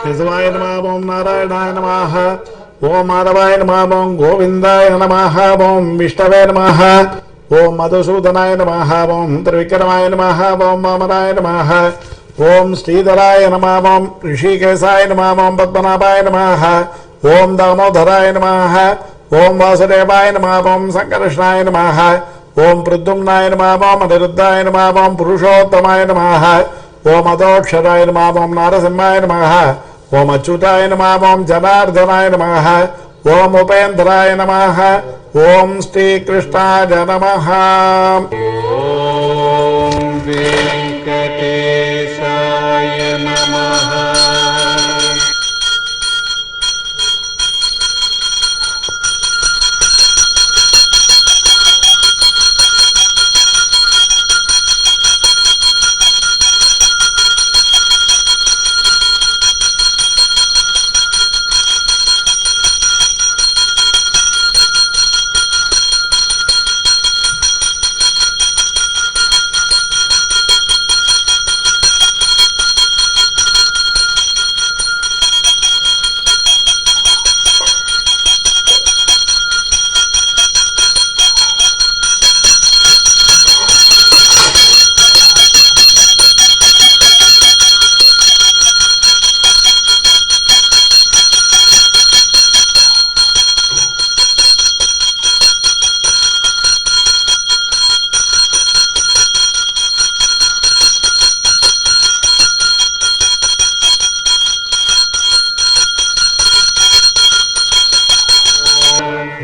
केशवाय नमः। ओम नारायणाय नमः। ओम माधवाय नमः। ओम गोविंदाय नमः। ओम विष्णवे नमः। ओम मधुसूदनाय नमः। ओम त्रिविक्रमाय नमः। ओम वामनाय नमः। ओम श्रीधराय नमः। ओम ऋषिकेशाय नमः। ओम पद्मनाभाय नमः। ओम दामोदराय नमः। ओम वासुदेवाय नमः। ओम संकर्षणाय नमः। ओम प्रद्युम्नाय नमः। ओम अनिरुद्धाय नमः। ओम पुरुषोत्तमाय नमः। ओम अदोक्षराय नमः। ओम नारसिंहाय नमः। ओम अच्युताय नमः। ओम जनार्दनाय नमः। ओम उपेन्द्राय नमः। ओम श्रीकृष्णाय नमः। ओम वेंकटेशाय नमः।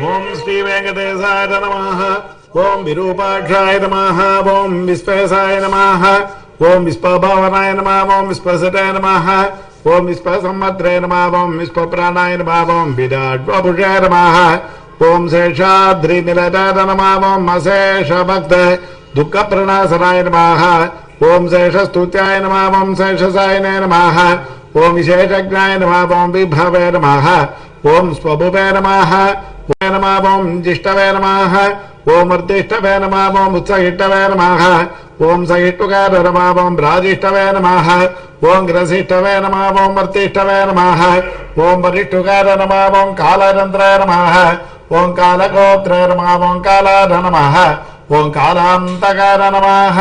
ओम श्री वेंकटेशाय नमः। ओम विरूपाक्षाय नमः। ओम विश्वेशाय नमः। ओम विश्वभावनाय नमः। ओम विश्वसटाय नमः। ओम विश्वसंवत्रे नमः। ओम विश्वप्राणाय नमः। ओम विराट्वपुषाय नमः। ओम शेषाद्रिनिलयाय नमः। ओम अशेष भक्त दुःखप्रणाशनाय नमः। ओम शेषस्तुत्याय नमः। ओम शेषसायनाय नमः। ओम विशेषज्ञाय नमः। ओम विभवे नमः। ओम स्वभुवे नमः। ओम जिष्टवे नमः। ओम अर्तिष्टवे नमः। ओम उत्सहिष्टवे नमः। ओम सहिष्टुकार नमः। ओम राजिष्टवे नमः। ओम ग्रसिष्टवे नमः। ओम अर्तिष्टवे नमः। ओम वरिष्ठुकार नमः। ओम कालरन्त्राय नमः। ओम कालगोत्राय नमः। ओम कालाय नमः। ओम कालान्तकार नमः।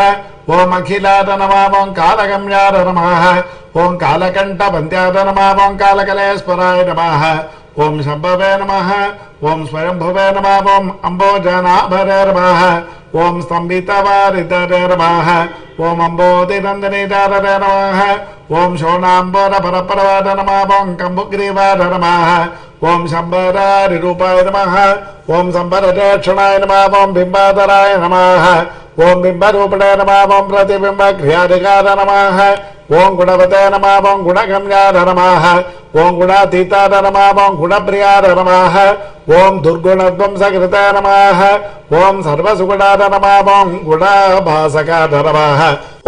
ओम अखिलाय नमः। ओम कालगम्याय नमः। ओम कालकण्ठवन्द्याय नमः। ओम कालकलेश्वराय नमः। ओम शंभवे नमः। ओम स्वयंभुवे नमः। ओम अम्बोजनाभरे नमः। ओम स्तंभितवारिधरे नमः। ओम अम्बोधिनन्दनीधरे नमः। ओम शोणाम्बरपरपरवाय नमः। ओम कम्बुग्रीवाय नमः। ओम शंभरारिरूपाय नमः। ओम शंभरदक्षिणाय नमः। ओम बिम्बाधराय नमः। ओम बिम्बरूपिणे नमः। ओम प्रतिबिम्बक्रियाधिकाय नमः। ओम गुणवते नमः। ओम गुणगम्याय नमः। ओम गुणातीताय नमः। ओम गुणप्रियाय नमः। ओम दुर्गुणध्वंसकृताय नमः। ओम सर्वसुगुणाय नमः। ओम गुणाभासकाय नमः।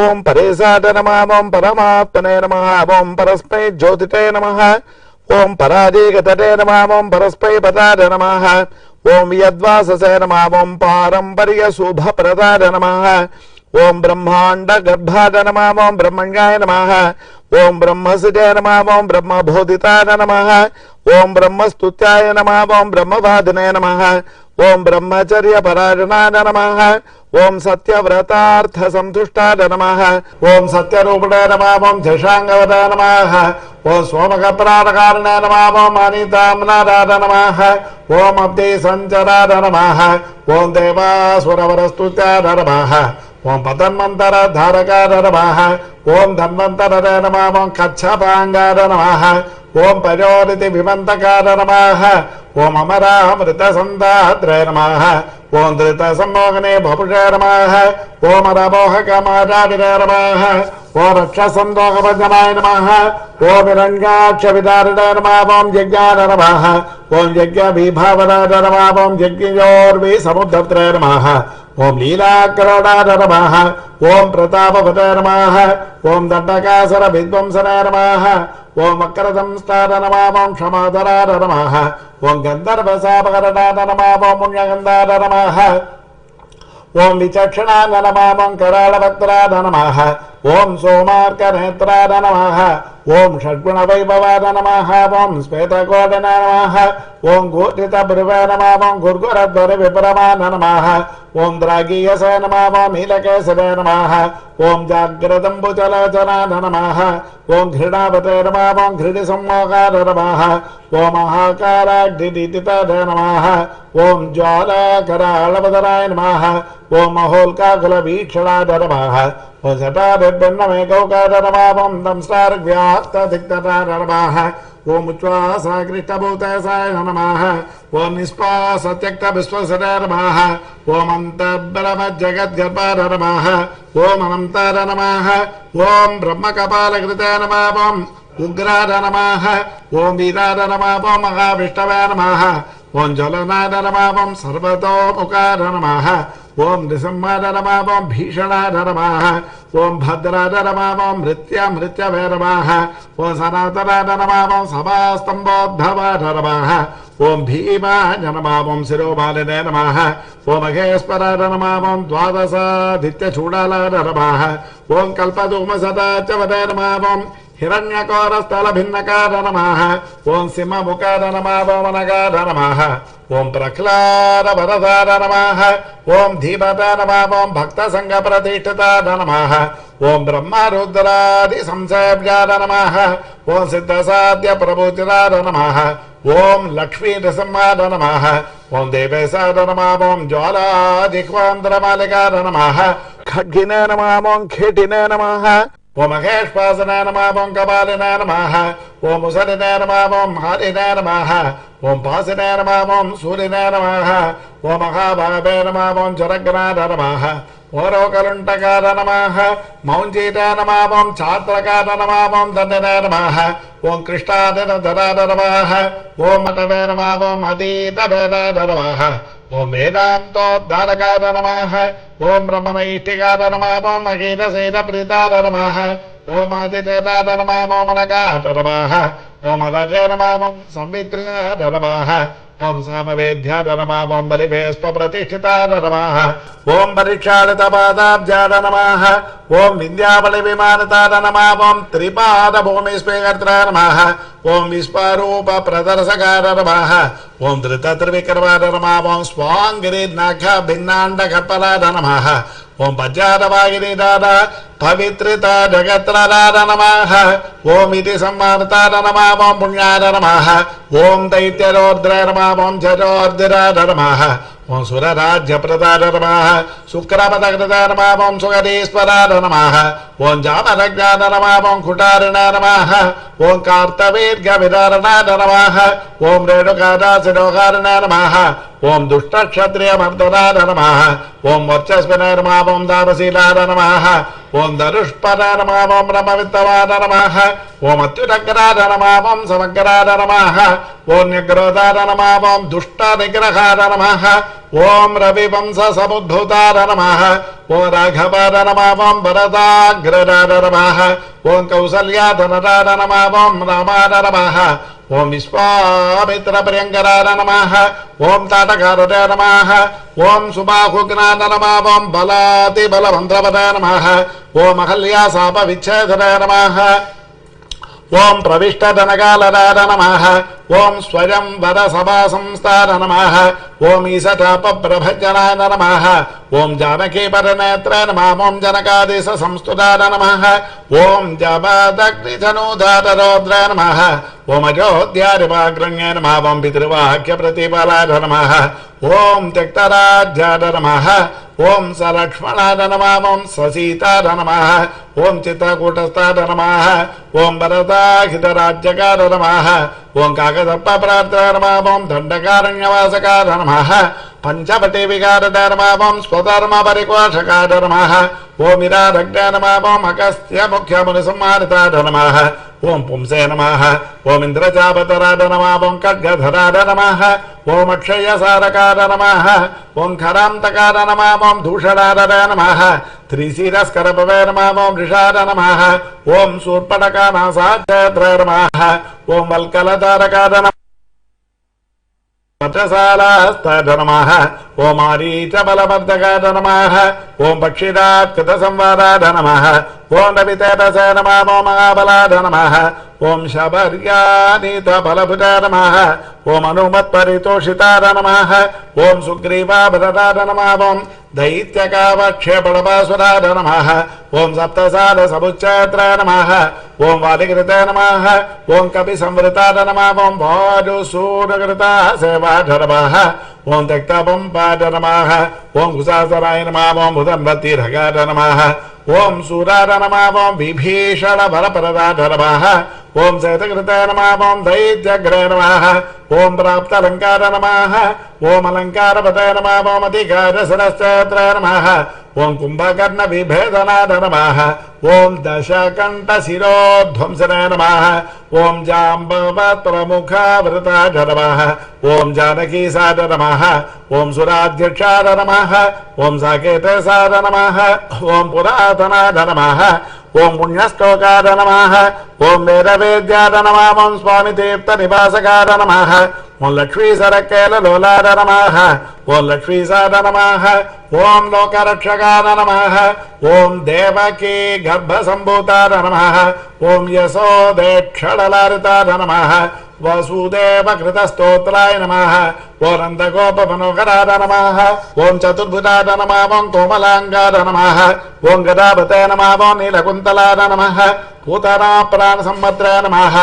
ओम परेशाय नमः। ओम परमात्मने नमः। ओम परस्मै ज्योतिते नमः। ओम पराजीगतते नमः। ओम परस्मै पदाय नमः। ओम यद्वाससे नमः। ओम पारंपर्य शुभप्रदाय नमः। ओम ब्रह्मांड गर्भाय नमः। ओम ब्रह्मण्याय नमः। ओम ब्रह्मसिद्धाय नमः। ओम ब्रह्मबोधिताय नमः। ओम ब्रह्मस्तुत्याय नमः। ओम ब्रह्मवादिने नमः। ओम ब्रह्मचर्य परायणाय नमः। ओम सत्यव्रतार्थ संतुष्टाय नमः। ओम सत्यरूपिणे नमः। ओम शशांगवदाय नमः। ओम सोमकप्राणकारणाय नमः। ओम अनिताम्नादाय नमः। ओम अब्धि संचराय नमः। ओम देवासुरवरस्तुत्याय नमः। ओम पतन्मन्तर धारकाय नमः। ओम धन्वन्तराय नमः। ओम कच्छपांगाय नमः। ओम पयोनिधि विमन्तकाय नमः। ओम अमरामृत संदात्रे नमः। ओम धृत सम्मोहने भपुषे नमः। ओम रमोहकमाराविरे नमः। ओम रक्षसन्दोहभञ्जनाय नमः। ओम हिरण्याक्षविदारिणे नमः। ओम यज्ञाय नमः। ओम यज्ञविभावनाय नमः। ओम यज्ञयोर्विसमुद्रत्रे नमः। ओम लीलाकरुणाय नमः। ओम प्रतापवते नमः। ओम दण्डकासुर विध्वंसनाय नमः। ओम वक्रदंष्टाय नमः। ओम क्षमाधराय नमः। ओम गन्धर्वशापकरणाय नमः। ओम पुण्यगन्धाय नमः। ओम विचक्षणाय नमः। ओम करालभद्राय नमः। ఓం సోమార్కనేత్రాయ నమః ఓం షడ్గుణవైభవాయ నమః ఓం శ్వేతకోటనాయ నమః ఓం గోటితభృవే నమః ఓం గుర్గురధ్వర విప్రమాయ నమః ఓం ద్రాగీయసే నమః ఓం నీలకేశరే నమః ఓం జాగ్రదంబుచలోచనాయ నమః ఓం ఘృణావతే నమః ఓం ఘృడి సమ్మోహాయ నమః ఓం మహాకారాగ్నిదితితాయ నమః ఓం జ్వాలాకరాళవదనాయ నమః ఓం మహోల్కాకులవీక్షణాయ నమః ఓం శతాభిర్భిన్నమేకౌకాయ నమః ఓం దంస్టార్వ్యాప్తదిక్తతాయ నమః ఓం ఉచ్ఛ్వాసాకృష్టభూతేశాయ నమః ఓం నిష్పాసత్యక్త విశ్వసరాయ నమః ఓం అంతర్బ్రహ్మజగద్గర్భాయ నమః ఓం అనంతాయ నమః ఓం బ్రహ్మకపాలకృతాయ నమః ఓం ఉగ్రాయ నమః ఓం వీరాయ నమః ఓం మహావిష్ణవే నమః ఓం జ్వలనాయ నమః ఓం సర్వతోముఖాయ నమః ఓం నృసింహాయ నమః ఓం భీషణాయ నమః ఓం భద్రాయ నమః ఓం మృత్యవే నమః ఓం సనాతనాయ నమః ఓం సభాస్తంభోద్భవాయ నమః ఓం భీమాయ నమః ఓం శిరోమాలినే నమః ఓం మహేశ్వరాయ నమః ఓం ద్వాదశాదిత్యచూడాలాయ నమః ఓం కల్పధూమసదాచవదే నమః ఓం హిరణ్యకోరస్థలభిన్నకార నమః ఓం సింహముఖార నమః ఓం అనగార నమః ఓం ప్రహ్లాదవరదార నమః ఓం ధీమతాయ నమః ఓం భక్తసంఘప్రతిష్ఠితాయ నమః ఓం బ్రహ్మరుద్రాది సంసేవ్యాయ నమః ఓం సిద్ధసాధ్యప్రభూతిరాయ నమః ఓం లక్ష్మీనృసింహాయ నమః ఓం దేవేశాయ నమః ఓం జ్వాలాజిహ్వాంధ్రమాలికాయ నమః ఖడ్గినే నమః ఓం ఖేటినే నమః ఓం మహేశ్వాసనాయ నమః ఓం కపాలినాయ నమః ఓం ముసలినాయ నమః ఓం హారినాయ నమః ఓం పాసినాయ నమః ఓం సూర్యనాయ నమః ఓం మహాభావే నమః ఓం జరగ్నాయ నమః ఓరోకలుంటకార నమః మౌంజీటాయ నమః ఓం ఛాత్రకార నమః ఓం దండనాయ నమః ఓం కృష్ణాదినధరాయ నమః ఓం మటవే నమః ఓం అదీతవేదాయ నమః ఓం వేదాంతోద్ధారకార నమః ఓం బ్రహ్మనైష్ఠికార నమః ఓం మహీరసేనప్రీతాయ నమః ఓం ఆదితేతాయ నమః ఓం అనగాయ నమః ఓం అదజే నమః ఓం సంవిత్రాయ నమః ఓం సామవేద్యాయ నమః ఓం బలివేష్పప్రతిష్ఠితాయ నమః ఓం పరీక్షాళితపాదాబ్జాయ నమః ఓం వింధ్యాబలి విమానితాయ నమః ఓం త్రిపాదభూమిస్పేకర్త్రాయ నమః ఓం విశ్వరూప ప్రదర్శకాయ నమః ఓం ధృతత్రివిక్రమాయ నమః ఓం స్వాంగిరినఖ భిన్నాండకల్పలాయ నమః ఓం పద్యాదవాగిరిదార పవిత్రిత జగత్రదార నమః ఓం ఇది సమ్మానితాయ నమః ఓం పుణ్యాయ నమః ఓం దైత్యరోద్రాయ నమః ఓం జరోర్ధిరాయ నమః ఓం సురరాజ్యప్రదాయ నమః శుక్రపదకృతాయ నమః ఓం సుగరీశ్వరాయ నమః ఓం జామరజ్ఞాయ నమః ఓం కుటారిణాయ నమః ఓం కార్తవీర్ఘవిదారణాయ నమః ఓం రేణుకాదాసిరోహారిణాయ నమః ఓం దుష్టక్షత్రియమర్దనాయ నమః ఓం వర్చస్వినాయ నమః ఓం దామశీలాయ నమః ఓం ధనుష్పదాయ నమః ఓం బ్రహ్మవిత్తవాయ నమః ఓం అత్యురగ్రాయ నమః ఓం సమగ్రాయ నమః ఓం నిగ్రోధాయ నమః ఓం దుష్టనిగ్రహాయ నమః ఓం రవివంశ సముద్భూతాయ నమః ఓం రాఘవాయ నమః ఓం వరదాగ్రదాయ నమః ఓం కౌసల్యాధనరాయ నమః ఓం రామాయ నమః ఓం విశ్వామిత్రప్రియంకరాయ నమః ఓం తాటకారయ నమః ఓం సుబాహుగ్నాయ నమః ఓం బలాతిబలవంద్రపదాయ నమః ఓం అహల్యాశాప విచ్ఛేదనాయ నమః ఓం ప్రవిష్టధనకాలరాయ నమః ఓం స్వయంవర సభా సంస్థాయ నమః ఓం ఈశతాపప్రభజనాయ నమః ఓం జానకీపరనేత్రాయ నమః ఓం జనకాదేశ సంస్తుతాయ నమః ఓం జపాదగ్నిధనూధారరౌద్రాయ నమః ఓం అయోధ్యారివాగ్రణ్యాయ నమః ఓం పితృవాక్యప్రతిఫలాయ నమః ఓం త్యక్తరాజ్యాయ నమః ఓం సలక్ష్మణాయ నమః ఓం ససీతాయ నమః ఓం చిత్రకూటస్థాయ నమః ఓం వరదాహితరాజ్యకాయ నమః ఓం కాకదప్పప్రార్థాయ నమః ఓం దండకారణ్యవాసకాయ నమః పంచవటి వికారదాయ నమః ఓం స్వధర్మ పరికోషకాయ నమః ఓం ఇరారగ్నాయ నమః ఓం అగస్త్య ముఖ్యముని సంహారితాయ నమః ఓం పుంసే నమః ఓం ఇంద్రజాపతరాయ నమః ఓం ఖడ్గధరాయ నమః ఓం అక్షయసారకాయ నమః ఓం ఖరాంతకాయ నమః ఓం దూషణాయ నమః త్రిశిరస్కరపవే నమః ఓం ఋషాయ నమః ఓం శూర్పణకానాసాధ్యాయ నమః ఓం వల్కలధారకాయ నమః वचसालास्ताय नमः ओम आरीचबलवर्धकाय नमः ओम पक्षिरात्कृतसंवादाय नमः ओम रवितेजसे नमः ओम महाबलाय नमः ओम शबर्यानीतबलभुजाय नमः ओम हनुमत्परितोषिताय नमः ओम सुग्रीवाभरताय नमः ओम दैत्यकावक्षेपणपासुराय नमः ओम सप्तसारसमुच्चयत्राय नमः ओम वालिकृताय नमः ओम कपिसंवृताय नमः ओम वाजुसूदकृताय सेवाय नमः ओम त्यक्तपम्पाय नमः ओम कुशासराय नमः ओम उदन्वतीर्घाय नमः ओम सूराय नमः ओम विभीषणबलप्रदाय नमः ओम शतकृताय नमः ओम दैत्यग्रे नमः ओम प्राप्तालंकार नमः ओम अलंकारपताय नमः ओम अधिकारसरश्चत्राय नमः ओम कुंभकर्ण विभेदनाय नमः ओम दशकंठशिरोध्वंसनाय नमः ओम जाम्बवत्प्रमुखावृताय नमः ओम जानकीसाय नमः ओम सुराध्यक्षाय नमः ओम साकेतसाय नमः ओम पुरातनाय नमः ओम पुण्यश्लोकाय नमः ओम वेदवेद्याय नमः ओम स्वामी तीर्थ निवासकाय नमः ओम लक्ष्मी सरकेललोलाय नमः ओम लक्ष्मीसाय नमः ओम लोकरक्षकाय नमः ओम देवकी गर्भसम्भूताय नमः ओम यशोदेक्षणलारिताय नमः वसुदेवकृतस्तोत्राय नमः ओम नन्दगोपमनोहराय नमः ओम चतुर्भुजाय नमः ओम कोमलांगाय नमः ओम गदावते नमः ओम नीलकुन्तलाय नमः पूतना प्राणसम्मत्राय नमः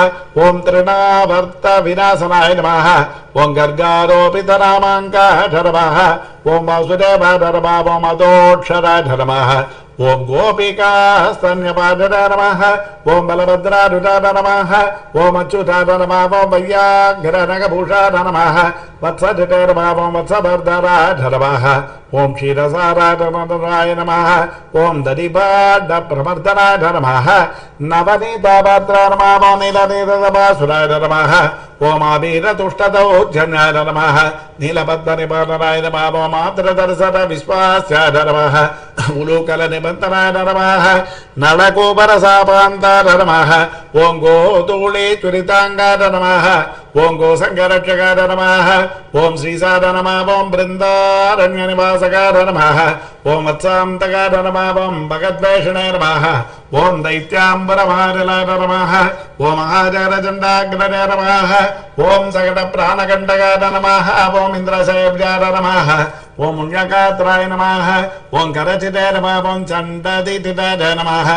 ओम तृणावर्त विनाशनाय नमः ओम गर्गारोपितनामाङ्काय नमः ओम वासुदेवाय नमः ओम अदोक्षराय नमः ओम गोपिकास्तन्यपादाय नमः ओम बलभद्रारुडाय नमः ओम अच्युताय नमः ओम वैयाघ्रनगभूषाय नमः वत्सजटाय नमः ओम वत्सवर्धनाय नमः ओम क्षीरसाराय नमः ओम दधिभाण्डप्रमर्दनाय नमः नवनीतापात्राय नमः ओम नीलनीतसभासुराय नमः ओम आवीरतुष्टदौर्जन्याय नमः नीलपद्मनिपातनाय नमः ओम आर्द्रदर्शन विश्वास्याय नमः उलूकलनिबन्धनाय नमः नलकूपरसापान्ताय नमः ओम गोधूलीचुरिताङ्गाय नमः ओम गोसङ्गरक्षकाय नमः ओम श्रीसाय नमः ओम बृन्दारण्यनिवासकाय नमः ओम वत्सान्तकाय नमः ओम भगद्वेषणाय नमः ओम दैत्याम्बरमारिलाय नमः ओम महाजगरचण्डाग्रजाय नमः ओम सकटप्राणकण्टकाय नमः ओम इन्द्रसेव्याय नमः ओम मुण्यकात्राय नमः ओम करचिताय नमः ओम चण्डदितिताय नमः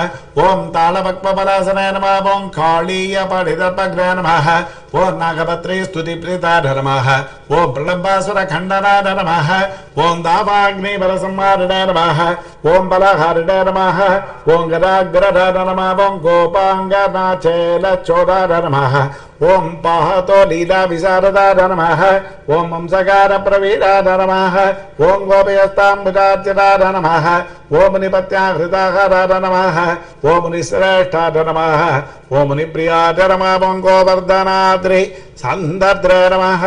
ओम तालपक्वपलासनाय नमः ओम कालीयपठितर्पग्राय नमः ओम नागपत्रे स्तुतिप्रीताय नमः ओम प्रलम्बासुरखण्डनाय नमः ओम दावाग्निबलसंहारिणाय नमः ओम बलहारिणाय नमः ओम गदाग्रधाय नमः ओम गोपाङ्गनाचेलचोदाय नमः ओम पाहतो लीला विशारदाय नमः ओम वंशकारप्रवीराय नमः ओम गोपयस्ताम्बुजार्चिताय नमः ओम मुनिपत्याहृताहाराय नमः ओम मुनिश्रेष्ठाय नमः ओम मुनिप्रियाय नमः ओम गोवर्धनाद्रि सन्दर्द्राय नमः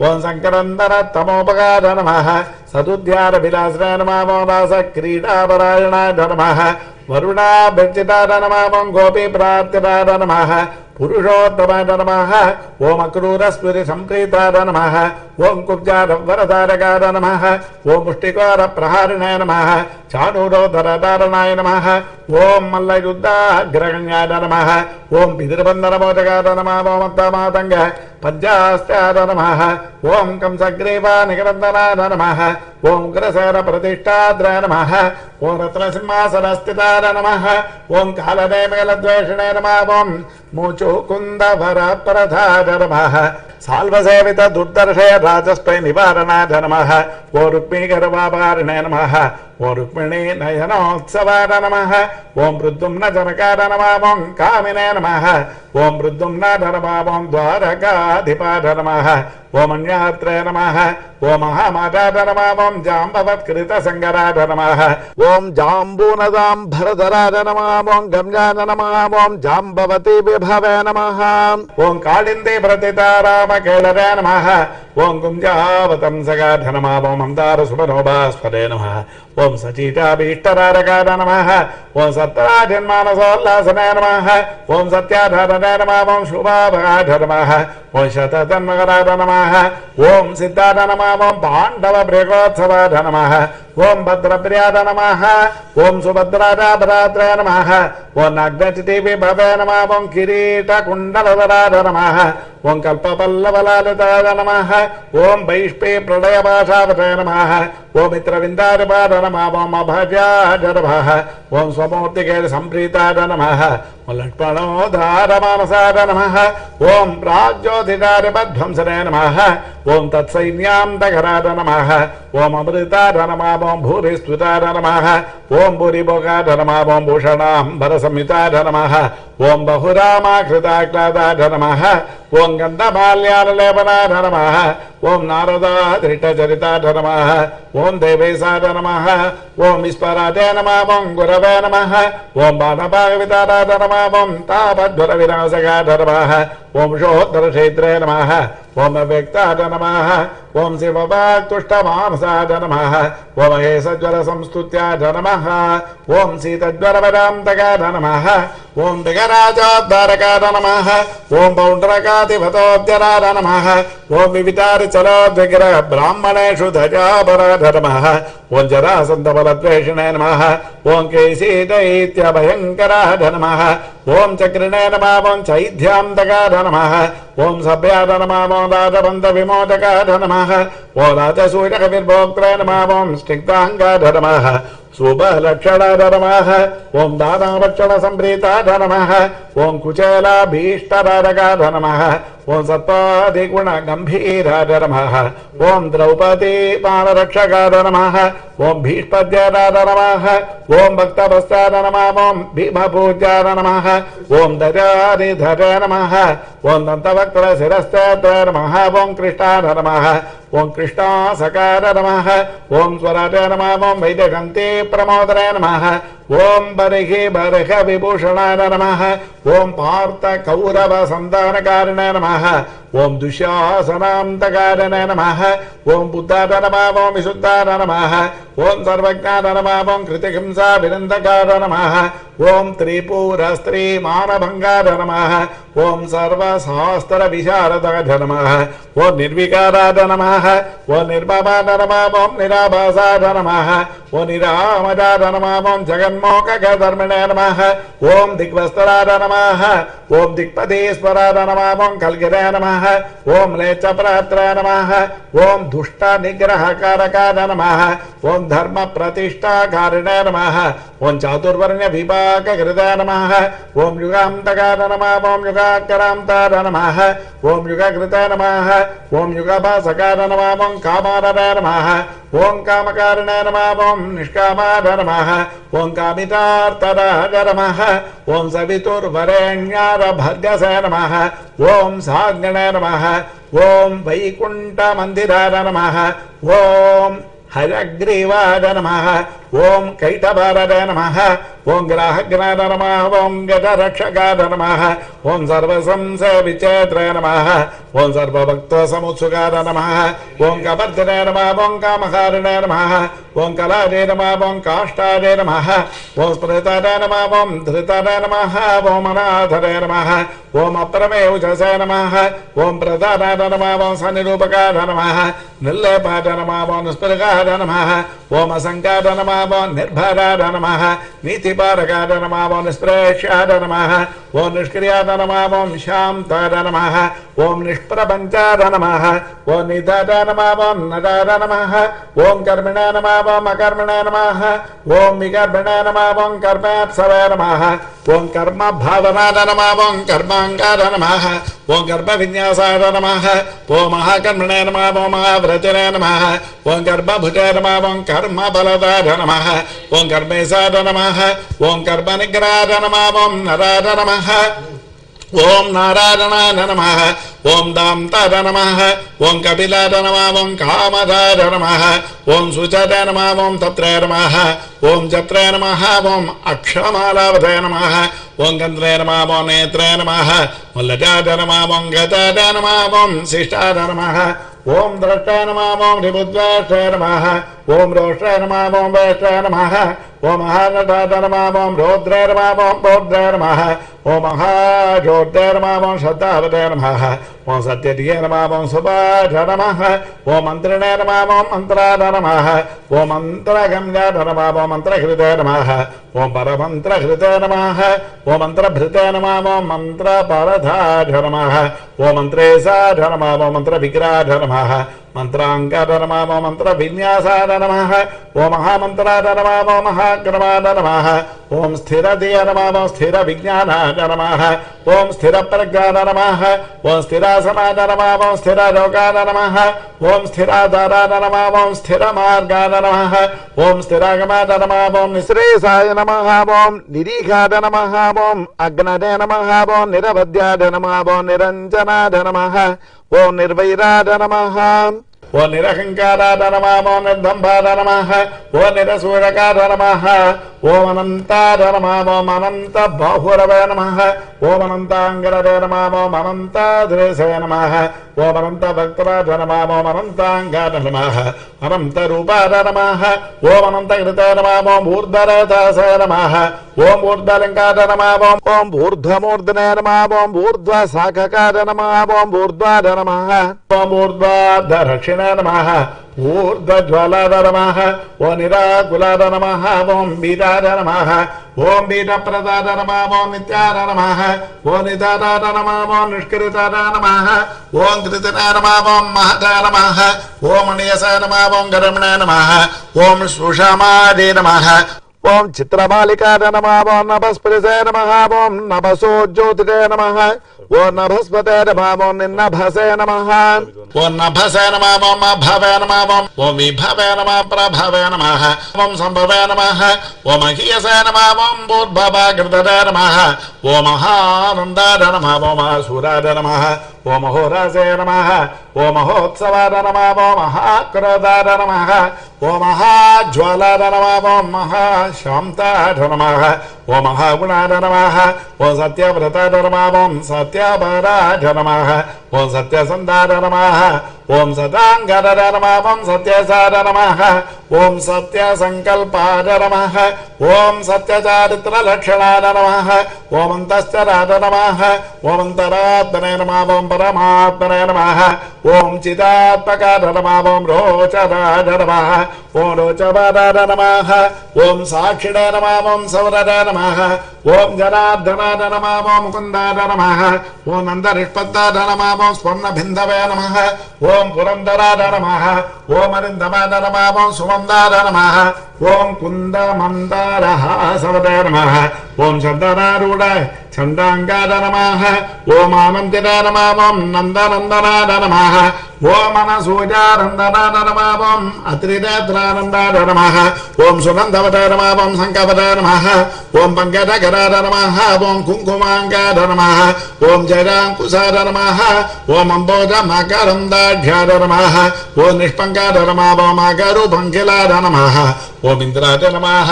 ओम शङ्करन्दनतमोपकाराय नमः सदुद्यारभिलाषाय नमः ओम रासक्रीडापरायणाय नमः वरुणाभिर्चिताय नमः ओम गोपीप्रार्थिताय नमः पुरुषोत्तमाय नमः ओम अक्रूरस्फुरि संप्रीताय नमः ओम कुब्जारवरधारकाय नमः ओम मुष्टिकोरप्रहारिणाय नमः चाणूरोधरधारणाय नमः ओम मल्लयुद्धाग्रगण्याय नमः ओम पितृबन्धनमोचकाय नमः ओम उत्तमातङ्ग पञ्चास्त्याय नमः ओम कंसग्रीवानिकरन्दनाय नमः ओम उग्रसेनप्रतिष्ठाद्राय नमः ओम रत्नसिंहासनस्थिताय नमः ओम कालनेमिकलद्वेषणाय नमः ओम मुचुकुन्दभरप्रधाय नमः साल्वसेवित दुर्दर्शय राजस्वय निवारणाय नमः ओ रुक्मिणीगर्भापारिणाय नमः ओ रुक्मिणी नयनोत्सवाय नमः ओम प्रद्युम्न जनकाय नमः ओम कामिनाय नमः ओम प्रद्युम्न नमः ओम द्वारकाधिपाय नमः ओम अन्यात्राय नमः ఓం మహామాతాయ నమః ఓం జాంబవత్కృత సంగరాయ నమః ఓం జాంబూనదాం భరధరాయ నమః ఓం గమ్యాయ నమః ఓం జాంబవతి విభవే నమః ఓం కాళిందే ప్రతితారామ కేళరాయ నమః ఓం గుంజావతంసగాయ నమః ఓం మందార సుభనోభాస్పదే నమః ఓం సచీతాభీష్టరారకాయ నమః ఓం సత్రాజన్మానసోల్లాసనాయ నమః ఓం సత్యాధారణాయ నమః ఓం శుభాభగాయ నమః ఓం శతతన్మకరాయ నమః ఓం సిద్ధాయ నమః ఓం పాండవ ప్రేకోత్సవాయ నమః ఓం భద్రప్రియాయ నమః ఓం సుభద్రాజాభరాత్రాయ నమః ఓం నాగ్నచితి విభవే నమః ఓం కిరీట కుండలధరాయ నమః ఓం కల్పపల్లవలాలితాయ నమః ఓం వైష్పే ప్రళయభాషావతాయ నమః ఓం మిత్రవిందారిపాద నమః ఓం అభజాయ నమః ఓం స్వమూర్తికే సంప్రీతాయ నమః ఓం లక్ష్మణోదారమానసాయ నమః ఓం ప్రాజ్యోతిదారిపధ్వంసనే నమః ఓం తత్సైన్యాంతకరాయ నమః ఓం అమృతాయ నమః ఓం భూరిస్తుతాయ నమః ఓం భూరిభోగాయ నమః ఓం భూషణాంబరసంహితాయ నమః ఓం బహురామాకృతాక్లాదాయ నమః ఓం గంధమాల్యాలలేపనాయ నమః ఓం నారదాధృష్టచరితాయ నమః ఓం దేవేశాయ నమః ఓం విస్పరాజే నమః ఓం గురవే నమః ఓం బాణభాగవితారాయ నమః ఓం తాపధ్వర వినాశకాయ నమః ఓం షోత్తరక్షేత్రే నమః ఓం అవ్యక్తాయ నమః ఓం శివభక్తుష్టమానసాయ నమః ఓం మహేశజ్వర సంస్తుత్యాయ నమః ఓం శీతజ్వరవరాంతకాయ నమః ఓం దిగరాజోద్ధారకాయ నమః ఓం పౌండ్రకాతిపతోద్యరాయ నమః ఓం వివితారి చలోద్విగ్ర బ్రాహ్మణేషు ధ్వజాపరాయ నమః ఓం జరాసంతబలద్వేషిణే నమః ఓం కేశీదైత్యభయంకరాయ నమః ఓం చక్రిణే నమః ఓం చైధ్యాంతకాయ నమః ఓం సభ్యాయ నమః ఓం రాజబంధ విమోచకాయ నమః ఓం రాజసూయకవిర్భోక్త్రే నమః ఓం స్నిగ్ధాంగాయ నమః శుభలక్షణాయ నమః ఓం దానావక్షణ సంప్రీతాయ నమః ఓం కుచేలాభీష్టరారకాయ నమః ఓం సత్వాదిగుణ గంభీరాయ నమః ఓం ద్రౌపదీ పానరక్షకాయ నమః ఓం భీష్పద్యాయ నమః ఓం భక్తభస్తాయ నమః ఓం భీమపూజ్యాయ నమః ఓం దజానిధరాయ నమః ఓం దంతవక్ర శిరస్థాయ నమః ఓం కృష్ణాయ నమః ఓం కృష్ణాసకాయ నమః ఓం స్వరాజాయ నమః ఓం వైదగంతే ప్రమోదరాయ నమః ఓం బర్హి బర్హ విభూషణాయ నమః ఓం పార్థ కౌరవ సంధానకారిణే నమః ఓం దుశ్శాసనాంతకారిణే నమః ఓం బుద్ధాయ నమః ఓం విశుద్ధాయ నమః ఓం సర్వజ్ఞాయ నమః ఓం కృతిహింసా వినందకాయ నమః ఓం త్రిపుర స్త్రీ మానభంగాయ నమః ఓం సర్వశాస్త్ర విశారదాయ నమః ఓం నిర్వికారాయ నమః ఓం నిర్మమాయ నమః ఓం నిరాభాసాయ నమః ఓం నిరామజాయ నమః ఓం జగన్మోహకధర్మిణే నమః ఓం దిగ్వస్త్రాయ నమః ఓం దిక్పదేశ్వరాయ నమః ఓం కల్గిరే నమః ఓం లేచప్రాత్రాయ నమః ఓం దుష్ట నిగ్రహకారకాయ నమః ఓం ధర్మ ప్రతిష్టాకారిణే నమః ఓం చాతుర్వర్ణ్య విభాగకృతాయ నమః ఓం యుగాంతకాయ నమః ఓం యుగాకరాంతాయ నమః ఓం యుగకృతాయ నమః ఓం యుగభాసకాయ నమః ఓం కామారాయ నమః ఓం కామకారిణే నమః ఓం నిష్కామాయ నమః ఓం కామితార్థరాయ నమః ఓం సవితుర్వరేణ్యాయ భర్గసే నమః ఓం సాగ్ణే నమః ఓం వైకుంఠమందిరాయ నమః ఓం హయగ్రీవాయ నమః ఓం కైటభారాయ నమః ఓం గ్రాహగ్నాయ నమః ఓం గజరక్షకాయ నమః ఓం సర్వసంసేవిచేత్రే నమః ఓం సర్వభక్తసముత్సుకాయ నమః ఓం కపర్జనే నమః ఓం కామహారిణే నమః ఓం కలాదే నమః ఓం కాష్టాదే నమః ఓం స్మృతాయ నమః ఓం ధృతాయ నమః ఓం అనాథరే నమః ఓం అప్రమేయుజసే నమః ఓం ప్రధానాయ నమః ఓం సనిరూపకాయ నమః నిర్లేపాయ నమః ఓం నిస్పృహాయ నమః ఓం అసంకాయ నమః ఓం నిర్భరాయ నమః నీతిపారకాయ నమః ఓం నిస్పృహ్యాయ నమః ఓం నిష్క్రియాయ నమః ఓం శాంతాయ నమః ఓం నిష్ప్రపంచాయ నమః ఓం నిధాయ నమః ఓం నదాయ నమః ఓం కర్మిణే నమః ఓం అకర్మిణే నమః ఓం వికర్మిణే నమః ఓం కర్మేత్సవే నమః ఓం కర్మ భావనాయ నమః ఓం కర్మాంగాయ నమః ఓం గర్భ విన్యాసాయ నమః ఓం మహాకర్మణే నమః ఓం మహావ్రజనే నమః ఓం గర్భభుజే నమః ఓం కర్మ బలదాయ నమః ఓం కర్మేశాయ నమః ఓం కర్మ నిగ్రహాయ నమః ఓం నరాయ నమః ఓం నారాయణాయ నమః ఓం దాంతాయ నమః ఓం కపిలాయ నమః ఓం కామదాయ నమః ఓం సుచరాయ నమః ఓం తత్రాయ నమః ఓం జత్రాయ నమః ఓం అక్షమాలావతాయ నమః ఓం గంధ్రాయ నమః ఓం నేత్రాయ నమః ఓం లజాయ నమః ఓం గజాయ నమః ఓం శిష్టాయ నమః ఓం ద్రష్టాయ నమః ఓం రిపుద్వాష్టాయ నమః ఓం రోష్టాయ నమః ఓం వేష్టాయ నమః ఓం మహానటాయ నమః ఓం రౌద్రాయ నమః ఓం పౌద్రాయ నమః ఓం మహాజోద్రాయ నమః ఓం శ్రద్ధావతాయ నమః ఓం సత్యధియ నమః ఓం సుభాష నమః ఓం మంత్రిణే నమః ఓం మంత్రాయ నమః ఓం మంత్రగమ్యాయ నమః ఓం మంత్రహృదయ నమః ఓం పరమంత్రహృదయ నమః ఓం మంత్రభృతయ నమః ఓం మంత్రపరధాయ నమః ఓం మంత్రేశాయ నమః ఓం మంత్రవిగ్రహాయ నమః మంత్రాంగాయ నమః ఓం మంత్రవిన్యాసాయ నమః ఓం మహామంత్రాయ నమః ఓం మహాగ్రమాయ నమః ఓం స్థిరధియ నమః ఓం స్థిర విజ్ఞానాయ నమః ఓం స్థిర ప్రజ్ఞాయ నమః ఓం స్థిరాసనాయ నమః ఓం స్థిర యోగాయ నమః ఓం స్థిరాధారాయ నమః ఓం స్థిర మార్గాయ నమః ఓం స్థిరాగమాయ నమః ఓం నిశ్రేషాయ నమః ఓం నిరీఘాయ నమః ఓం అగ్నదే నమః ఓం నిరవధ్యాయ నమః ఓం నిరంజనాయ నమః ఓం నిర్వైరాయ నమః ఓ నిరహంకారాయ నమః ఓం నిర్దంభాయ నమః ఓ నిరసూరకాయ నమః ఓం అనంతాయ నమః ఓం అనంత బాహురవే నమః ఓం అనంతాంగరవే నమః ఓం అనంతాద్రేశాయ నమః ఓం అనంత భక్తరాయ నమః ఓం అనంతాంగాయ నమః అనంత రూపాయ నమః ఓం అనంత కృతాయ నమః ఓం ఊర్ధ్వరథాసాయ నమః ఓం ఊర్ధ్వలింగాయ నమః ఓం ఊర్ధ్వమూర్ధనే నమః ఓం ఊర్ధ్వ శాఖకాయ నమః ఓం ఊర్ధ్వాయ నమః ఓం ఊర్ధ్వాధరక్షిణ నమః ఊర్ధ్వజ్వాలాయ నమః ఓం నిరాకులాయ నమః ఓం బీజాయ నమః ఓం బీజప్రదాయ నమః ఓం నిత్యాయ నమః ఓం నిదాయ నమః ఓం నిష్కృతాయ నమః ఓం కృతాయ నమః ఓం మహతాయ నమః ఓం మణియసాయ నమః ఓం గరమణాయ నమః ఓం సుషమాదే నమః ఓం చిత్రమాలికాయ నమః ఓం నభస్పతిసాయ నమః ఓం నభసోజ్యోతిజాయ నమః ఓం నభస్పతే నమః ఓం నిన్నభసే నమః ఓం నభసే నమః ఓం అభవే నమః ఓం విభవే నమః ప్రభవే నమః ఓం సంభవే నమః ఓం మహీయసే నమః ఓం భూర్భవాగృతదే నమః ఓం మహానందాయ నమః ఓం మహాసూరాయ నమః ఓం మహోరాసే నమః ఓం మహోత్సవాయ నమః ఓం మహాక్రోధాయ నమః ఓం మహాజ్వాలాయ నమః ఓం మహాశాంతాయ నమః ఓం మహాగుణాయ నమః ఓం సత్యవ్రతాయ నమః ఓం సత్యపరాయ నమః ఓం సత్యసంధాయ నమః ఓం సదాంగరాయ నమః ఓం సత్యసాయ నమః ఓం సత్యసంకల్పాయ నమః ఓం సత్యచారిత్రలక్షణాయ నమః ఓం అంతశ్చరాయ నమః ఓం అంతరాత్మనే నమః ఓం పరమాత్మనే నమః ఓం చిదాత్మకాయ నమః ఓం రోచరాయ నమః ఓం రోచవరాయ నమః ఓం సాక్షిణే నమః ఓం సౌరరాయ నమః ఓం జనార్దనాయ నమః ఓం ముకుందాయ నమః ఓం నందనిష్పత్తాయ నమః ఓం స్వర్ణభిందవే నమః ఓం పురంధరాయ నమః ఓం అరిందమాయ నమః ఓం సుమందాయ నమః ఓం కుందమందారహాసవతే నమః ఓం చందనారూఢాయ చందాంగాయ నమః ఓం ఆనందినాయ నమః ఓం నందనందనాయ నమః ఓం అనసూయానందనాయ నమః ఓం అత్రినేత్రానందాయ నమః ఓం సుగంధవతే నమః ఓం శంఖవతే నమః ఓం పంకజకరాయ నమః ఓం కుంకుమాంగాయ నమః ఓం జరాంకుశాయ నమః ఓం అంబోజమకరందాఢ్యాయ నమః ఓం నిష్పంకాయ నమః ఓం అగరుపంకిలాయ నమః ఓం ఇంద్రాయ నమః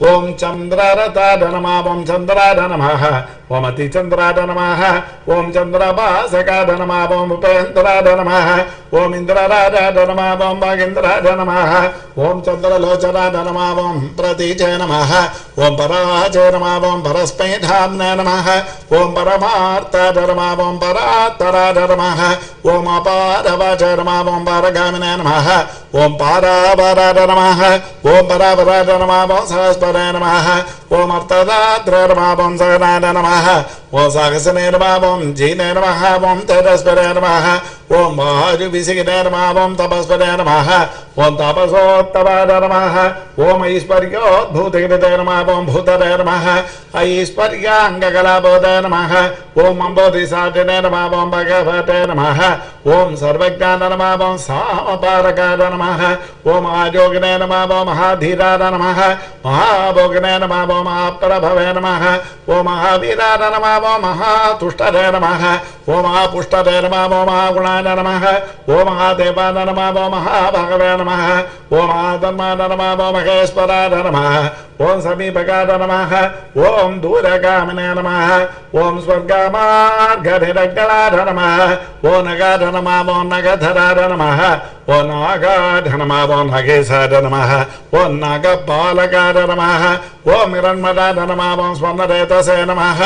ఓం చంద్రరథాయ నమః ఓం చంద్రాయ నమః ఓం అతిచంద్రాయ నమః ఓం చంద్రభాసకాయ నమః ఓం ఉపేంద్రాయ నమః ఓం ఇంద్రరాజాయ నమః ఓం భాగేంద్రాయ నమః ఓం చంద్రలోచనాయ నమః ఓం ప్రతీచాయ నమః ఓం పరాజయ నమః ఓం పరస్మైధామ్నే నమః ఓం పరమార్థాయ నమః ఓం పరాత్తరాయ నమః ఓం అపారవాచాయ నమః ఓం పారగామినే నమః ఓం పారావరాయ నమః ఓం పరావరాయ నమః ఓం సహస్పరాయ నమః ఓం అర్థదాత్రాయ నమః ఓం సగనాయ నమః ఓం సాహసనే నమః ఓం జీనే నమః ఓం తేజస్పరాయ నమః ఓం వాయువిసిగినే నమః ఓం తపస్పరాయ నమః ఓం తపసోత్తమాయ నమః ఓం ఐశ్వర్యోద్భూతగిరితే నమః ఓం భూతరాయ నమః ఐశ్వర్యాంగకలాబోధాయ నమః ఓం అంబోధిసాటినే నమః ఓం భగవతే నమః ఓం సర్వజ్ఞాన నమః ఓం సామపారకాయ నమః ఓం ఆయోగినే నమః ఓం మహాధీరాయ నమః మహాభోగినే నమః ఓం మహాప్రభవే నమః ఓం మహావీరాయ నమః ఓం మహాతుష్టదే నమః ఓం మహాపుష్టదే నమః ఓం మహాగుణాయ నమః ఓం మహాదేవాయ నమః ఓం మహాభాగవే నమః ఓం మహాధర్మాయ నమః ఓం మహేశ్వరాయ నమః ఓం సమీపకాయ నమః ఓం దూరగామినే నమః ఓం స్వర్గమార్గనిరగళాయ నమః ఓం నగాయ నమః ఓం నగధరాయ నమః ఓం నాగాయ నమః ఓం నగేశాయ నమః ఓం నాగపాలకాయ నమః ఓం హిరణ్మదాయ నమః ఓం స్వర్ణరేతసే నమః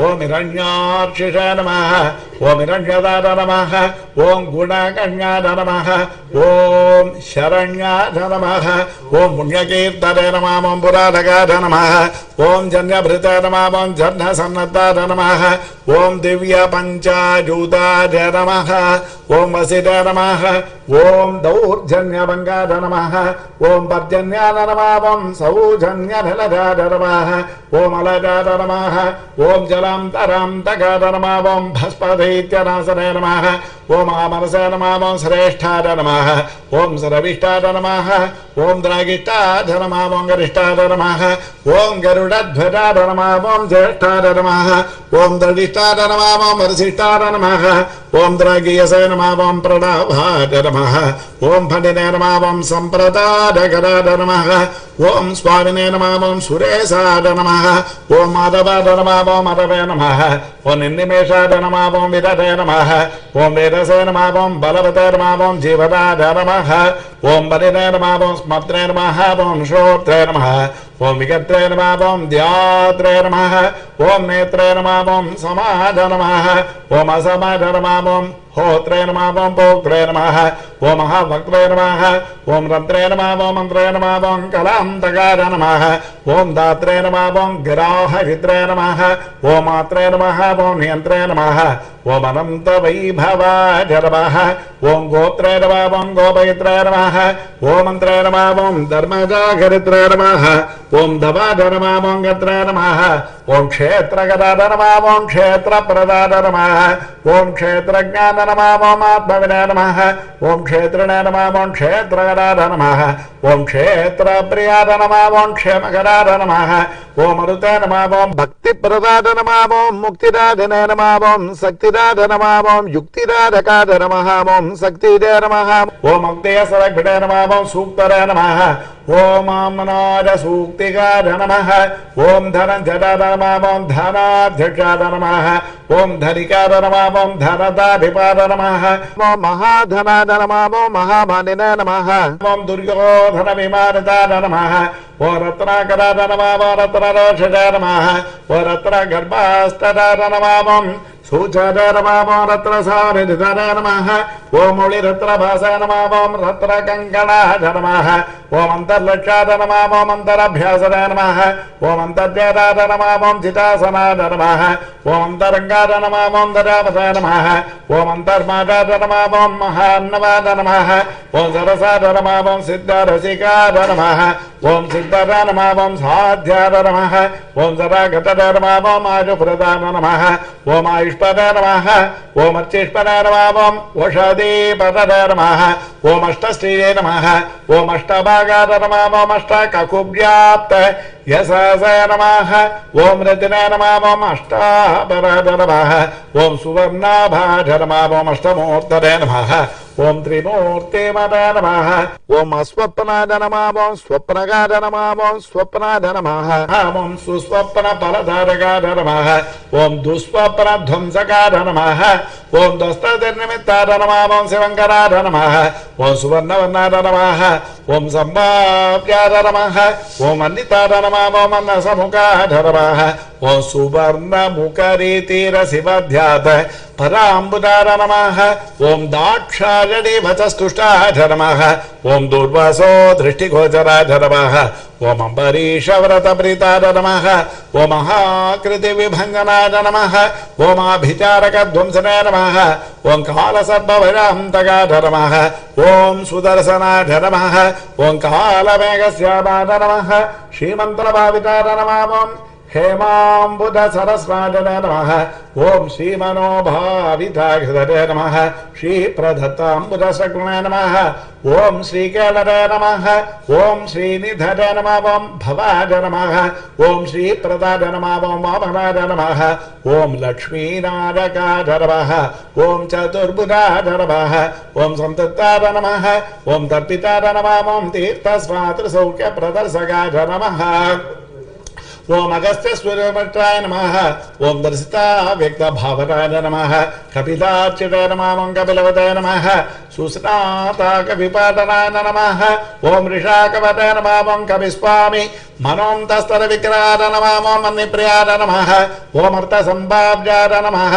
ఓం హిరణ్యార్చిషాయ నమః ఓం హిరణ్యదాయ నమః ఓం గుణగణ్యాయ నమః ఓం శరణ్యాయ నమః ఓం పుణ్యకీర్తనే నమః ఓం పురాణగాయ నమః ఓం జన్యభృతాయ నమః ఓం జన్యసన్నద్ధాయ నమః ఓం దివ్య పంచాజూతాయ నమః ఓం వసితాయ నమః ఓం దౌర్జన్యభంగాయ నమః ఓం పర్జన్యాయ నమః ఓం సౌజన్యనిలయాయ నమః ఓం అలయాయ నమః ఓం జలాంతరాంతకాయ నమః ఓం భస్మదైత్యనాశనే నమః ఓం ఆమనసే నమః ఓం శ్రేష్ఠాయ నమః ఓం సరవిష్టాయ నమః ఓం ద్రాగిష్టాయ నమః ఓం గరిష్టాయ నమః ఓం గరుడధ్వజాయ నమః ఓం జ్యేష్ఠాయ నమః ఓం దళిష్టాయ నమః ఓం వరిష్టాయ నమః ఓం ద్రాగీయసే నమః ఓం ప్రణవాయ నమః ఓం ఫణినే నమః ఓం సంప్రదాయకరాయ నమః ఓం స్వామినే నమః ఓం సురేశాయ నమః ఓం మాధవాయ నమః ఓం మాధవే నమః ఓం నిర్నిమేషాయ నమః ఓం విదతే నమః ఓం వేదసే నమః ఓం బలవతే నమః ఓం జీవదాయ నమః ఓం బలినే నమః ఓం స్మత్రే నమః ఓం శ్రోత్రే నమః ఓం విగత్రే నమః ఓం ధ్యాత్రే నమః ఓం నేత్రే నమః ఓం సమాజ నమః ఓం అసమాజ నమః ఓం హోత్రే నమః ఓం పోత్రే నమః ఓం మహాభక్త్రే నమః ఓం రంత్రే నమః ఓం మంత్రే నమః ఓం కళాంతకాయ నమః ఓం దాత్రే నమః ఓం గ్రాహరిత్రే నమః ఓం మాత్రే నమః ఓం నియంత్రే నమః ఓం అనంత వైభవాయ నమః ఓం గోత్రే నమః ఓం గోపయిత్రే నమః ఓం మంత్రే నమః ఓం ధర్మజాగరిత్రే నమః ఓం ధవాయ నమః ఓం గత్రే నమః ఓం క్షేత్రగదాయ నమః ఓం క్షేత్రప్రదాయ నమః ఓం క్షేత్రజ్ఞాన నమః ఓం ఆత్మవినే నమః ఓం క్షేత్రిణే నమః ఓం క్షేత్రగదాయ నమః ఓం క్షేత్రప్రియాయ నమః ఓం క్షేమకరాయ నమః ఓం మరుతే నమః ఓం భక్తిప్రదాయ నమః ఓం ముక్తిదాయనే నమః ఓం శక్తిదాయ నమః ఓం యుక్తిదాయకాయ నమః ఓం శక్తిదే నమః ఓం ముక్తియ సరగ్భిడే నమః ఓం సూక్తరే నమః ఓం ఆమ్నాయ సూక్తికాయ నమః ఓం ధనంజయాయ నమః ఓం ధనాధ్యక్షాయ నమః ఓం ధనికాయ నమః ఓం ధనదాధిపాయ నమః ఓం మహాధనాయ నమః ఓం మహామానినే నమః ఓం దుర్యోధన విమానితాయ నమః ఓం రత్నాకరాయ నమః ఓం రత్నరోషజాయ నమః ఓం రత్నగర్భాస్తరాయ నమః ఓం సూచాయ నమః ఓం రత్నసానిధితాయ నమః ఓం ముళిరత్నభాసాయ నమః ఓం రత్నకంకణాయ నమః ఓం అంతర్లక్ష్యాయ నమః ఓం అంతరభ్యాసనాయ నమః ఓం అంతర్జయాయ నమః ఓం చితాసనాయ నమః ఓం అంతరంగాయ నమః ఓం దరావసాయ నమః ఓం అంతర్మాదాయ నమః ఓం మహాన్నవాయ నమః ఓం సరసాయ నమః ఓం సిద్ధరసికాయ నమః ఓం సిద్ధరాయ నమః ఓం సాధ్యాయ నమః ఓం సరాగతాయ నమః ఓం ఆయుప్రదాయ నమః ఓం ఆయుష్పదాయ నమః ఓం అర్చిష్పదాయ నమః ఓం ఓషధీపదాయ నమః ఓం అష్టశ్రీయే నమః ఓం అష్టభాగాయ నమః ఓం అష్టకకుభ్యాప్త యశాయ నమః ఓం రతినాయ నమః ఓం అష్టాపరాయ నమః ఓం సువర్ణాభాయ నమః ఓం అష్టమూర్తదే నమః ఓం త్రిమూర్తిమదే నమః ఓం అస్వప్నాయ నమః ఓం స్వప్నగాయ నమః ఓం స్వప్నాయ నమః ఓం సుస్వప్న ఫలధారకాయ నమః ఓం దుస్వప్న ధ్వంసకాయ నమః ఓం దస్తనిమిత్తాయ నమః ఓం శివంకరాయ నమః ఓం సువర్ణవర్ణాయ నమః ఓం సంభావ్యాయ నమః ఓం అన్నితాయ నమః ఓం అన్నసముఖాయ నమః ఓం సువర్ణముఖరీతిర శివధ్యాత పరాంబుదాయ నమః ఓం దాక్షాయణీవచస్తుష్టాయ నమః ఓం దుర్వాసో దృష్టిగోచరాయ నమః ఓం అంబరీషవ్రతప్రీతాయ నమః ఓం మహాకృతి విభంజనాయ నమః ఓం ఆభిచారకధ్వంసనాయ నమః ఓం కాలసర్పభయాంతకాయ నమః ఓం సుదర్శనాయ నమః ఓం కాలమేఘశ్యామాయ నమః శ్రీమంత్రభావితాయ నమః ఓం हेमांबुध सरस्वाजने नमः ओम श्री मनोभाविताघृतरे नमः श्री प्रदत्तांबुध शकुने नमः ओम श्री केलरे नमः ओम श्री निधरे नमः ओम भवाज नमः ओम श्री प्रदाज नमः ओम वामनाज नमः ओम लक्ष्मीनारकाज नमः ओम चतुर्भुजाज नमः ओम संतताज नमः ओम तर्पिताज नमः ओम तीर्थस्वातृसौख्य प्रदर्शकाज नमः ओम अगस्त्य सूर्यमत्राय नमः ओम दर्शिता व्यक्त भावनाय नमः कपिलाच्युताय नमः ओम कपिलवताय नमः सुस्नाताक विपाटनाय नमः ओम ऋषाकवताय नमः ओम कविस्वामी मनोन्तस्तर विक्राय नमः ओम मन्निप्रियाय नमः ओम अर्थसंभाव्याय नमः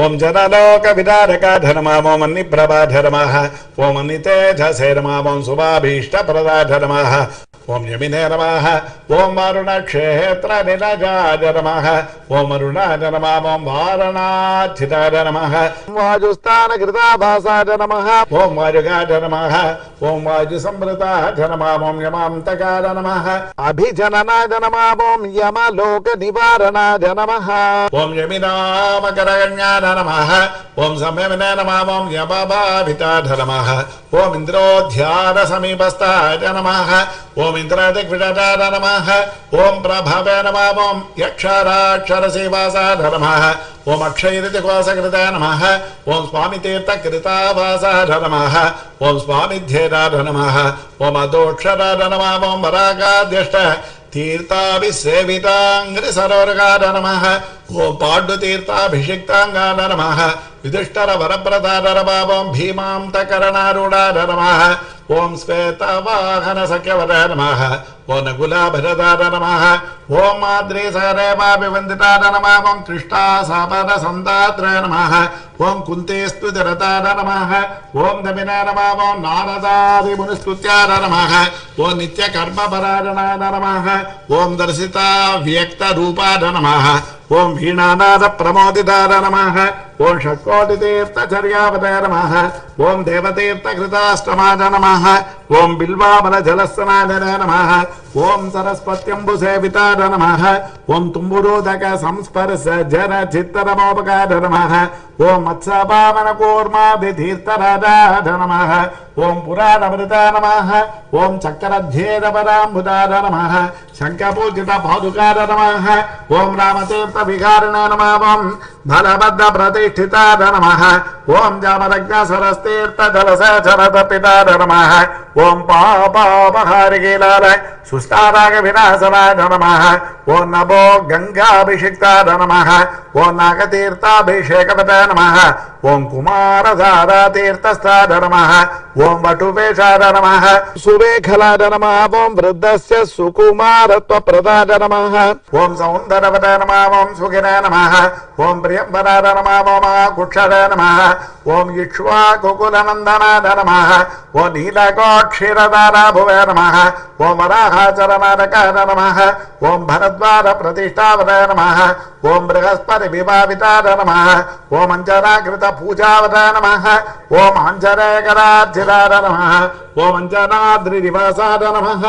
ओम जनलोक विदारकाय नमः ओम मन्निप्रभाय नमः ओम मन्नितेजसे नमः ओम शुभाभीष्टप्रदाय नमः ओम यमिने नमः ओम वरुणक्षेत्र निलजाय नमः ओम अरुणाय नमः ओम वारणाचिताय नमः वायुस्थान कृताभासाय नमः ओम वायुगाय नमः ओम वायुसंवृताय नमः ओम यमान्तकाय नमः अभिजननाय नमः ओम यमलोक निवारणाय नमः ओम यमिनामकरगण्याय नमः ओम संयमिने नमः ओम यमभाविताय नमः ओम इंद्रोध्यान समीपस्थाय नमः ओम इंद्रादिग्विजयाय नमः ओम प्रभवे नमः ओम यक्षराक्षरसेवासाय नमः ओम अक्षयऋतुकोशकृताय नमः ओम स्वामितीर्थकृतावासाय नमः ओम स्वामिध्येयाय नमः ओम अदोक्षराय नमः ओम वरागाद्यष्ट तीर्थाभिसेवितांग्रि सरोरगाय नमः ओम पाण्डुतीर्थाभिषिक्तांगाय नमः युधिष्ठिर वरप्रदाय नमः ओम भीमान्तकरणारूढाय नमः ओम श्वेतवाहन सख्यवराय नमः ओम नकुलाभरदाय नमः ओम माद्रीसरेवाभिवन्दिताय नमः ओम कृष्णासापदसन्दात्राय नमः ओम कुन्तेस्तुतिरताय नमः ओम दमिनाय नमः ओम नारदादिमुनिस्तुत्याय नमः ओम नित्यकर्मपरायणाय नमः ओम दर्शिता व्यक्तरूपाय नमः ओम वीणानाद प्रमोदिताय नमः ओम षट्कोटितीर्थचर्यावताय नमः ओम देवतीर्थकृताष्टमाय नमः ओम बिल्वामलजलस्नाय नमः ओम सरस्वत्यम्बुसेविताय नमः ओम तुम्बुरोदक संस्पर्श जन चित्तनमोपकाय नमः ओम मत्स्यपावन कूर्मादितीर्थराजाय नमः ओम पुराणमृताय नमः ओम चक्रध्येदपदाम्बुजाय नमः शङ्खपूजित पादुकाय नमः ओम रामतीर्थ विहारिणाय नमः ओम बलभद्र प्रतिष्ठिताय नमः ओम जामदग्नसरस्तीर्थ जलसचरतपिताय नमः ओम पापापहारिकीलाल सुस्ताराग विनाशनाय नमः ओम नभो गंगाभिषिक्ताय नमः ओम नागतीर्थाभिषेकवताय नमः ओम कुमारधारातीर्थस्थाय नमः ओम वटुवेशाय नमः सुवेखलाय नमः ओम वृद्धस्य सुकुमारत्वप्रदाय नमः ओम सौन्दरवताय नमः ओम सुखिनाय नमः ओम प्रियंवराय नमः ओम कुक्षराय नमः ओम इक्ष्वाकुकुलनन्दनाय नमः ओम नीलकोक्षीरदाराभुवे नमः ओम वराहाचरनारकाय नमः ओम भरद्वार प्रतिष्ठावताय नमः ओम बृहस्पति विभाविताय नमः ओम अंजनाकृत पूजावताय नमः ओम अंजनेकरार्चिताय नमः ओम अंजनाद्रिनिवासाय नमः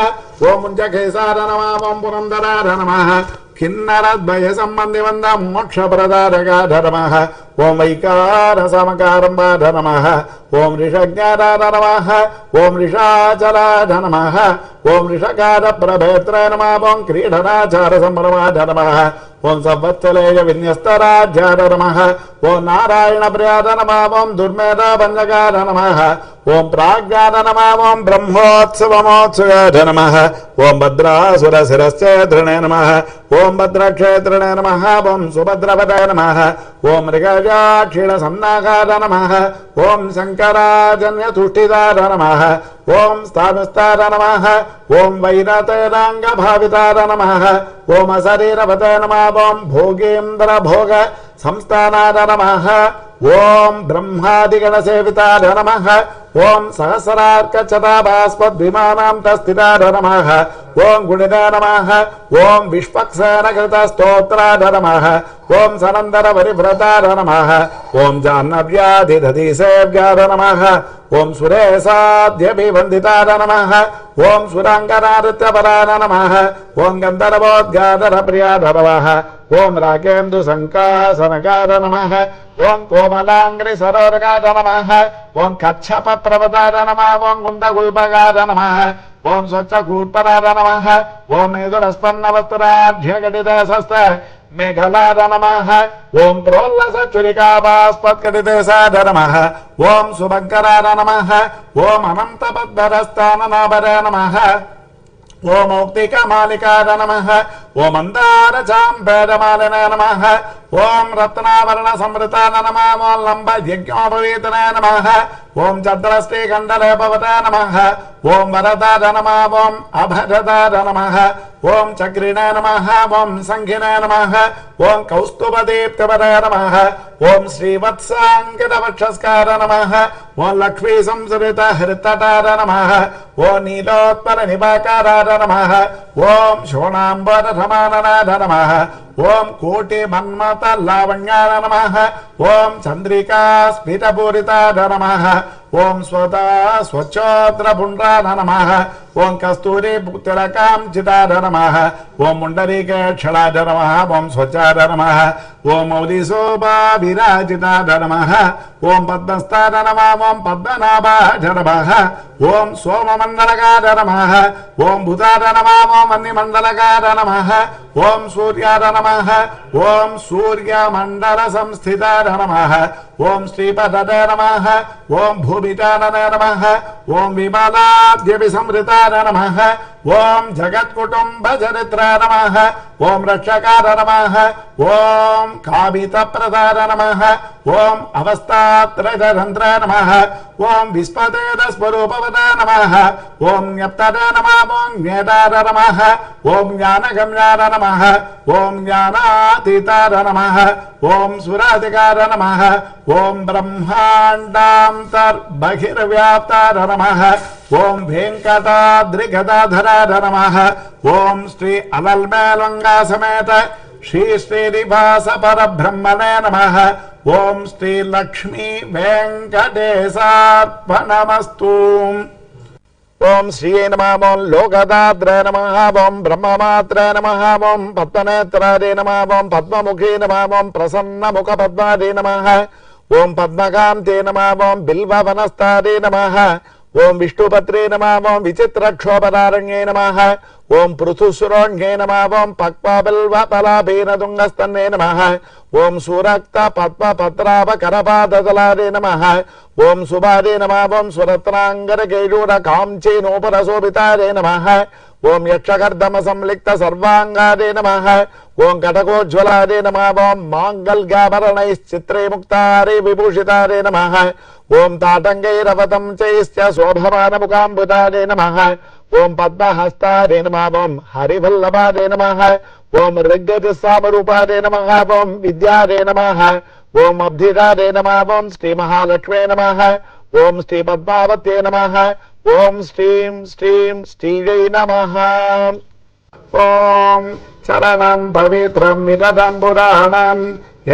ओम मुञ्जकेशाय नमः ओम पुरन्दराय नमः किन्नरद्वय संबंधि वंद मोक्ष प्रदारकाय नमः ओम वैकार समकारंबाय नमः ओम ऋषज्ञाय नमः ओम ऋषाचलाय नमः ओम ऋषकार प्रभेत्राय नमः ओम क्रीडनाचार संभ्रमाय नमः ओम संवत्सलेय विन्यस्तराज्याय नमः ओम नारायण प्रियाय नमः ओम दुर्मेध भञ्जकाय नमः ओम प्राज्ञाय नमः ओम ब्रह्मोत्सवमोत्सवाय नमः ओम भद्रासुरशिरश्चेत्रिणे नमः ओम भद्रक्षेत्रिणे नमः ओम सुभद्रपदाय नमः ओम मृगजाक्षीणसन्नागाय नमः ओम शङ्कराजन्यतुष्टिदाय नमः ओम स्थानस्थाय नमः ओम वैरतेनाङ्गभाविताय नमः ओम अशरीरवताय नमः ओम भोगेन्द्र भोग संस्थानाय नमः ओम ब्रह्मादिगणसेविताय नमः ओम सहस्रार्कचताभास्पद्विमानां तस्थिताय नमः ఓం గుణిదే నమః ఓం విశ్వక్సేనకృత స్తోత్రాయ నమః ఓం సనందర పరివ్రతాయ నమః ఓం జాహ్నవ్యాధిదధిసేవ్యాయ నమః ఓం సురేశాద్యభివందితాయ నమః ఓం సురాంగనానృత్యపరాయ నమః ఓం గంధర్వోద్గాధర ప్రియాయ నమః ఓం రాకేందు సంకాసనకాయ నమః ఓం కోమలాంగ్రి సరోరకాయ నమః ఓం కచ్చప ప్రవదాయ నమః ఓం కుందగుల్పకాయ నమః ఓం స్వచ్ఛకూర్పరాయ నమః ఓం మేధురస్పన్నవస్త్రాఢ్యఘటితశస్త మేఘలాయ నమః ఓం ప్రోల్లసచురికాపాస్పత్కటితేశాయ నమః ఓం సుభంకరాయ నమః ఓం అనంతపద్మరస్థాననాభరాయ నమః ఓం మౌక్తికమాలికాయ నమః ఓం మందారచాంబేదమాలినాయ నమః ఓం రత్నావరణ సంవృతాయ నమః ఓం లంబయజ్ఞోపవీతనాయ నమః ఓం చంద్రశ్రీకంఠలేపవతాయ నమః ఓం వరదాయ నమః ఓం అభరదాయ నమః ఓం చక్రిణాయ నమః ఓం సంఘినాయ నమః ఓం కౌస్తుభదీప్తిపరాయ నమః ఓం శ్రీవత్సాంకితవక్షస్కార నమః ఓం లక్ష్మీ సంసృత హృతటార నమః ఓం నీలోత్పల నిపాకారార నమః ఓం శోణాంబరసమాననాథ నమః ఓం కోటి మన్మత లావణ్యార నమః ఓం చంద్రికా స్ఫిటపూరితార నమః ఓం స్వతా స్వచ్ఛోద్రపుండ్రార నమః ఓం కస్తూరి తిలకాంచితార నమః ఓం ముండరీకేక్షణార నమః ఓం స్వచ్ఛార నమః ఓం మౌలిశోభావిరాజితార నమః ఓం పద్మస్థార నమః ఓం పద్మనాభాయ నమః ఓం సోమమండలకార నమః ఓం భూతార నమః ఓం వన్నిమండలకార నమః ఓం సూర్యార నమః ఓం సూర్యమండల సంస్థితార నమః ఓం శ్రీపదదే నమః ఓం భూమితారణ నమః ఓం విమలాద్యభిసంవృతార నమః ఓం జగత్కుటుంబచరిత్రాయ నమః ఓం రక్షకార నమః ఓం కామితప్రదాయ నమః ఓం అవస్థాత్రయంత్రాయ నమః ఓం విస్పదేదస్వరూపవదాయ నమః ఓం జ్ఞప్తదాయ నమః ఓం జ్ఞేతార నమః ఓం జ్ఞానగమ్యార నమః ఓం జ్ఞానాతీతార నమః ఓం సురాధికార నమః ఓం బ్రహ్మాండాంతర్బహిర్వ్యాప్తార నమః ఓం వెంకటాద్రిగదాధరార నమః ఓం శ్రీ అలల్మేలంగా సమేత శ్రీ శ్రీనివాస పరబ్రహ్మణే నమః ఓం శ్రీ లక్ష్మీ వెంకటేశార్పణమస్తు ఓం శ్రీ నమః ఓం లోకదాద్రే నమః ఓం బ్రహ్మమాత్రే నమః ఓం పద్మనేత్రాదే నమః ఓం పద్మముఖే నమః ఓం ప్రసన్నముఖ పద్మాదే నమః ఓం పద్మకాంతే నమః ఓం బిల్వవనస్తాదే నమః ఓం విష్ణుపత్రే నమః ఓం విచిత్రక్షోభదారణ్యే నమః ఓం పృథుసురోణ్యే నమః ఓం పక్వబిల్వపలాభీనదుంగస్తన్నే నమః ఓం సురక్త పద్మపత్రాభ కరపాదతలాదే నమః ఓం సుభాదే నమః ఓం సురత్నాంగర కేయూర కాంచీనోపరశోభితాదే నమః ఓం యక్షకర్దమ సంలిక్త సర్వాంగాదే నమః ఓం కటకోజ్వలాదే నమః ఓం మాంగళ్యాభరణైశ్చిత్రే ముక్తారే విభూషితాదే నమః ఓం తాటంగైరవతం చైశ్చ శోభమానముఖాంబుతాదే నమః ఓం పద్మహస్తాదే నమః ఓం హరివల్లభాదే నమః ఓం ఋగ్గజసామరూపాదే నమః ఓం విద్యాదే నమః ఓం అబ్ధిదాదే నమః ఓం శ్రీ మహాలక్ష్మే నమః ఓం శ్రీ పద్మావత్యే నమః ఓం శ్రీం శ్రీం శ్రీయై నమః ఓం చరణం పవిత్రం విదదం పురాణం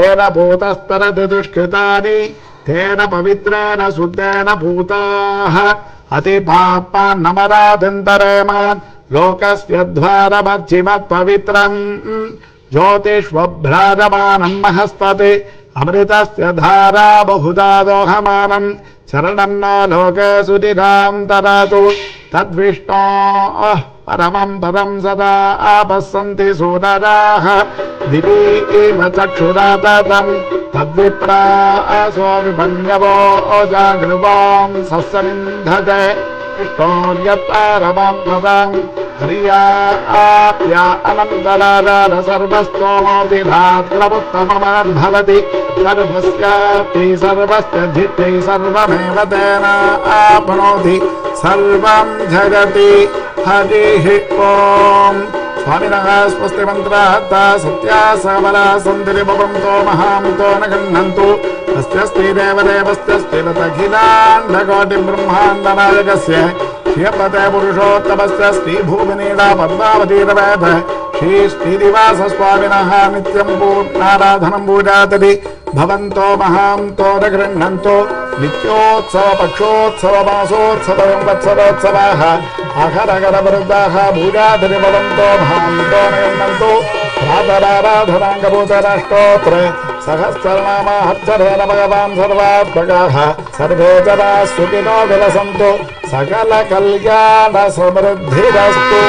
ఏన భూతస్తరతి దుష్కృతాని తేన పవిత్రేణ శుద్ధేన భూతాః అతి పాపాన్నమరాధింతరేమాన్ లోకస్య ద్వారమచ్చిమత్ పవిత్రం జ్యోతిష్వభ్రాజమానం మహస్పతి అమృతస్య ధారా బహుదా దోహమానం శరణం నో లోకే సుధిరాం తదాతు తద్విష్ణో పరమం పదం సదా ఆపస్సంతి సూరరాః దివి ఇవ చక్షురాతతం తద్విప్రాసో విభంగవో జాగృవాం సస్సమింధతే విష్ణోర్యత్పరమం పదం హరియాప్య అనంతరాధార సర్వస్తోమోతి ధాత్రముత్తమమాద్భవతి సర్వస్యాప్తి సర్వస్య జిత్తి సర్వమేవ తేన ఆప్నోతి సర్వం జగతి హరిః ఓం స్వామినః స్వస్తి మంత్రార్థ సత్యా సబలా సంతిరిభవంతో మహాంతో న గృహ్ణन्तు అస్య శ్రీ దేవదేవస్య శ్రీమదఖిలాండకోటి బ్రహ్మాండ నాయకస్య श्रियपते पुरुषोत्तमस्य श्रीभूमिनीडा पद्मावतीरवेद श्री श्रीनिवासस्वामिनः नित्यं पूर्णाराधनं पूजातति भवन्तो महान्तो न गृह्णन्तो नित्योत्सव पक्षोत्सव मासोत्सव संवत्सरोत्सवाः अहरगरवृद्धाः पूजातति भवन्तो महान्तो न गृह्णन्तो प्रातराराधनाङ्गभूतराष्टोत्र सहस्रनामाहर्षरेण भगवान् सर्वात्मकाः सर्वे जनाः सुखिनो विलसन्तु सकलकल्याणसमृद्धिरस्तु।